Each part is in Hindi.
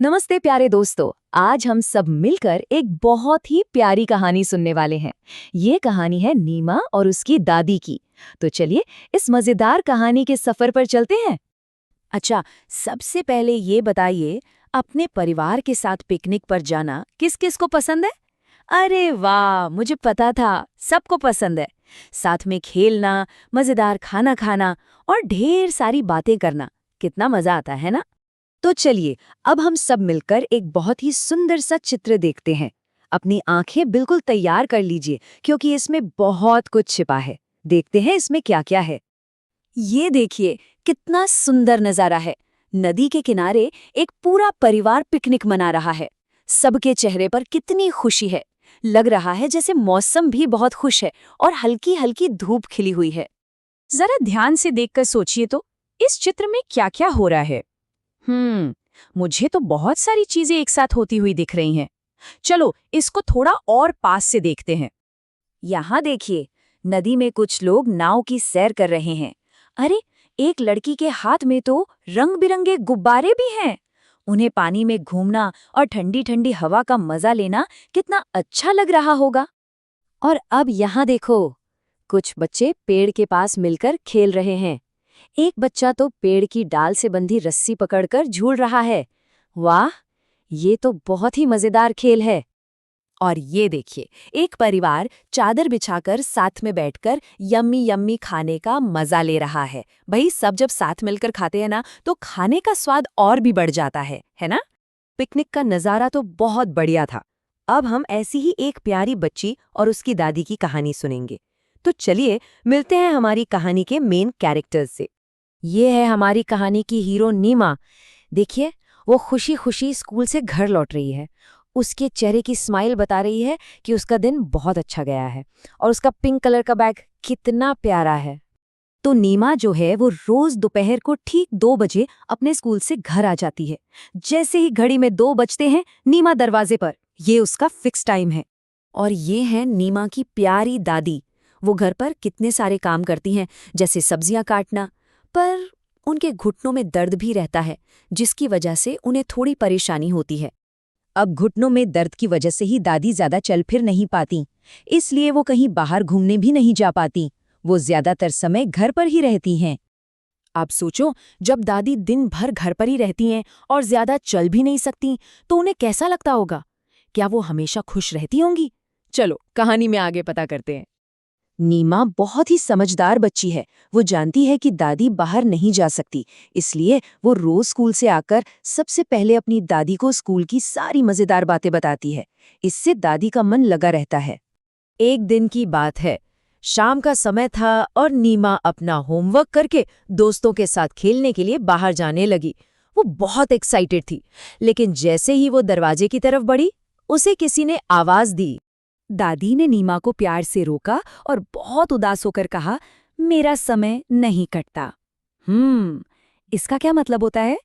नमस्ते प्यारे दोस्तों। आज हम सब मिलकर एक बहुत ही प्यारी कहानी सुनने वाले हैं। ये कहानी है नीमा और उसकी दादी की। तो चलिए इस मजेदार कहानी के सफर पर चलते हैं। अच्छा, सबसे पहले ये बताइए, अपने परिवार के साथ पिकनिक पर जाना किस किस को पसंद है? अरे वाह, मुझे पता था, सबको पसंद है। साथ में खेलना, मजेदार खाना खाना और ढेर सारी बातें करना, कितना मजा आता है ना? तो चलिए अब हम सब मिलकर एक बहुत ही सुंदर सा चित्र देखते हैं। अपनी आंखें बिल्कुल तैयार कर लीजिए क्योंकि इसमें बहुत कुछ छिपा है। देखते हैं इसमें क्या क्या है। ये देखिए, कितना सुंदर नजारा है। नदी के किनारे एक पूरा परिवार पिकनिक मना रहा है। सबके चेहरे पर कितनी खुशी है। लग रहा है जैसे मौसम भी बहुत खुश है और हल्की हल्की धूप खिली हुई है। जरा ध्यान से देखकर सोचिए तो, इस चित्र में क्या क्या हो रहा है? मुझे तो बहुत सारी चीजें एक साथ होती हुई दिख रही हैं। चलो इसको थोड़ा और पास से देखते हैं। यहाँ देखिए, नदी में कुछ लोग नाव की सैर कर रहे हैं। अरे, एक लड़की के हाथ में तो रंग बिरंगे गुब्बारे भी हैं। उन्हें पानी में घूमना और ठंडी ठंडी हवा का मजा लेना कितना अच्छा लग रहा होगा। और अब यहाँ देखो, कुछ बच्चे पेड़ के पास मिलकर खेल रहे हैं। एक बच्चा तो पेड़ की डाल से बंधी रस्सी पकड़कर झूल रहा है। वाह, ये तो बहुत ही मजेदार खेल है। और ये देखिए, एक परिवार चादर बिछाकर साथ में बैठकर यम्मी यम्मी खाने का मजा ले रहा है। भाई, सब जब साथ मिलकर खाते हैं ना, तो खाने का स्वाद और भी बढ़ जाता है ना? पिकनिक का नज़ारा तो बहुत बढ़िया था। अब हम ऐसी ही एक प्यारी बच्ची और उसकी दादी की कहानी सुनेंगे। तो चलिए मिलते हैं हमारी कहानी के मेन कैरेक्टर्स से। ये है हमारी कहानी की हीरो नीमा। देखिए, वो खुशी खुशी स्कूल से घर लौट रही है। उसके चेहरे की स्माइल बता रही है कि उसका दिन बहुत अच्छा गया है और उसका पिंक कलर का बैग कितना प्यारा है। तो नीमा जो है वो रोज दोपहर को ठीक 2 बजे अपने स्कूल से घर आ जाती है। जैसे ही घड़ी में 2 बजते हैं, नीमा दरवाजे पर। ये उसका फिक्स टाइम है। और ये है नीमा की प्यारी दादी। वो घर पर कितने सारे काम करती हैं, जैसे सब्जियां काटना, पर उनके घुटनों में दर्द भी रहता है, जिसकी वजह से उन्हें थोड़ी परेशानी होती है। अब घुटनों में दर्द की वजह से ही दादी ज्यादा चल फिर नहीं पाती, इसलिए वो कहीं बाहर घूमने भी नहीं जा पाती। वो ज्यादातर समय घर पर ही रहती हैं। आप सोचो, जब दादी दिन भर घर पर ही रहती हैं और ज्यादा चल भी नहीं सकती, तो उन्हें कैसा लगता होगा? क्या वो हमेशा खुश रहती होंगी? चलो कहानी में आगे पता करते हैं। नीमा बहुत ही समझदार बच्ची है। वो जानती है कि दादी बाहर नहीं जा सकती, इसलिए वो रोज स्कूल से आकर सबसे पहले अपनी दादी को स्कूल की सारी मजेदार बातें बताती है। इससे दादी का मन लगा रहता है। एक दिन की बात है, शाम का समय था और नीमा अपना होमवर्क करके दोस्तों के साथ खेलने के लिए बाहर जाने लगी। वो बहुत एक्साइटेड थी, लेकिन जैसे ही वो दरवाजे की तरफ बढ़ी, उसे किसी ने आवाज दी। दादी ने नीमा को प्यार से रोका और बहुत उदास होकर कहा, मेरा समय नहीं कटता। इसका क्या मतलब होता है?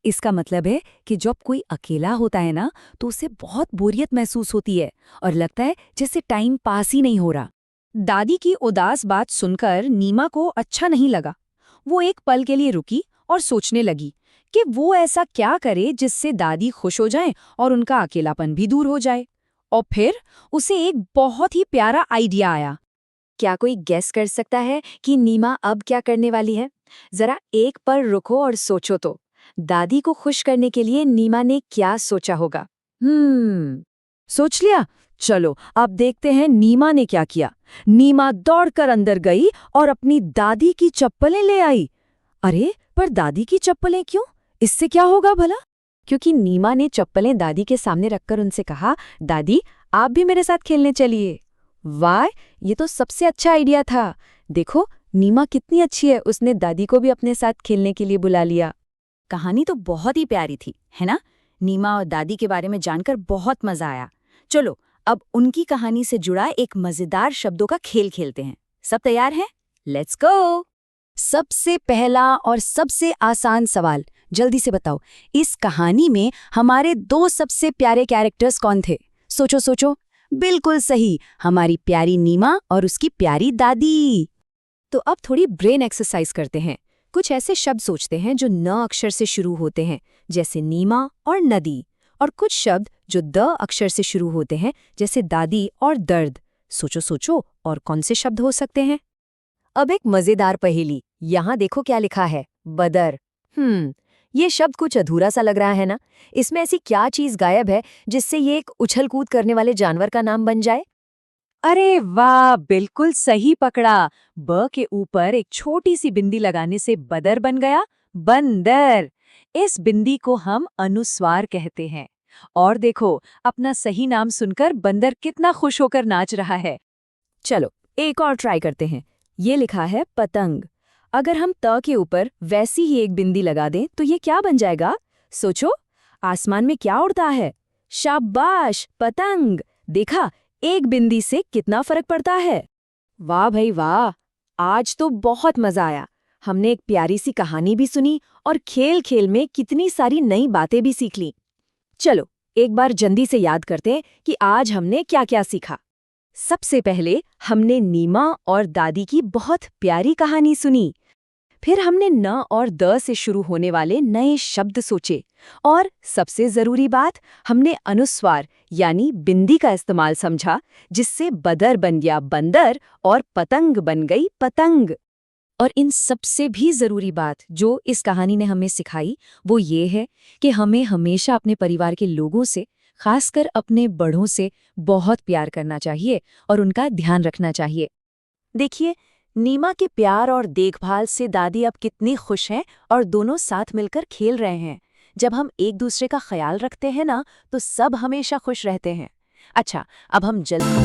इसका मतलब है कि जब कोई अकेला होता है ना, तो उसे बहुत बोरियत महसूस होती है और लगता है जैसे टाइम पास ही नहीं हो रहा। दादी की उदास बात सुनकर नीमा को अच्छा नहीं लगा। वो एक पल के लिए रुकी और सोचने लगी कि वो ऐसा क्या करे जिससे दादी खुश हो जाएं और उनका अकेलापन भी दूर हो जाए। और फिर उसे एक बहुत ही प्यारा आइडिया आया। क्या कोई गेस कर सकता है कि नीमा अब क्या करने वाली है? जरा एक पल रुको और सोचो तो। दादी को खुश करने के लिए नीमा ने क्या सोचा होगा? सोच लिया? चलो अब देखते हैं नीमा ने क्या किया। नीमा दौड़कर अंदर गई और अपनी दादी की चप्पलें ले आई। अरे, पर दादी की चप्पलें क्यों? इससे क्या होगा भला? क्योंकि नीमा ने चप्पलें दादी के सामने रखकर उनसे कहा, दादी आप भी मेरे साथ खेलने चलिए। वाह, ये तो सबसे अच्छा आइडिया था। देखो नीमा कितनी अच्छी है, उसने दादी को भी अपने साथ खेलने के लिए बुला लिया। कहानी तो बहुत ही प्यारी थी, है ना? नीमा और दादी के बारे में जानकर बहुत मजा आया। चलो अब उनकी कहानी से जुड़ा एक मजेदार शब्दों का खेल खेलते हैं। सब तैयार हैं? Let's go. सबसे पहला और सबसे आसान सवाल, जल्दी से बताओ, इस कहानी में हमारे 2 सबसे प्यारे कैरेक्टर्स कौन थे? सोचो सोचो। बिल्कुल सही, हमारी प्यारी नीमा और उसकी प्यारी दादी। तो अब थोड़ी ब्रेन एक्सरसाइज करते हैं। कुछ ऐसे शब्द सोचते हैं जो न अक्षर से शुरू होते हैं, जैसे नीमा और नदी, और कुछ शब्द जो द अक्षर से शुरू होते हैं, जैसे दादी और दर्द। सोचो सोचो, और कौन से शब्द हो सकते हैं? अब एक मजेदार पहेली, यहाँ देखो क्या लिखा है, बदर। ये शब्द कुछ अधूरा सा लग रहा है ना? इसमें ऐसी क्या चीज गायब है जिससे ये एक उछल कूद करने वाले जानवर का नाम बन जाए? अरे वाह, बिल्कुल सही पकड़ा। ब के ऊपर एक छोटी सी बिंदी लगाने से बदर बन गया, बंदर। इस बिंदी को हम अनुस्वार कहते हैं। और देखो, अपना सही नाम सुनकर बंदर कितना खुश होकर नाच रहा है। चलो एक और ट्राई करते हैं। ये लिखा है पतंग। अगर हम त के ऊपर वैसी ही एक बिंदी लगा दें तो ये क्या बन जाएगा? सोचो, आसमान में क्या उड़ता है? शाबाश, पतंग। देखा, एक बिंदी से कितना फर्क पड़ता है। वाह भाई वाह, आज तो बहुत मजा आया। हमने एक प्यारी सी कहानी भी सुनी और खेल खेल में कितनी सारी नई बातें भी सीख ली। चलो एक बार जल्दी से याद करते हैं कि आज हमने क्या क्या सीखा। सबसे पहले हमने नीमा और दादी की बहुत प्यारी कहानी सुनी। फिर हमने न और द से शुरू होने वाले नए शब्द सोचे। और सबसे जरूरी बात, हमने अनुस्वार यानी बिंदी का इस्तेमाल समझा, जिससे बदर बन गया बंदर और पतंग बन गई पतंग। और इन सबसे भी जरूरी बात जो इस कहानी ने हमें सिखाई, वो ये है कि हमें हमेशा अपने परिवार के लोगों से, खासकर अपने बड़ों से बहुत प्यार करना चाहिए और उनका ध्यान रखना चाहिए। देखिए, नीमा के प्यार और देखभाल से दादी अब कितनी खुश हैं और दोनों साथ मिलकर खेल रहे हैं। जब हम एक दूसरे का ख्याल रखते हैं ना, तो सब हमेशा खुश रहते हैं। अच्छा, अब हम जल्दी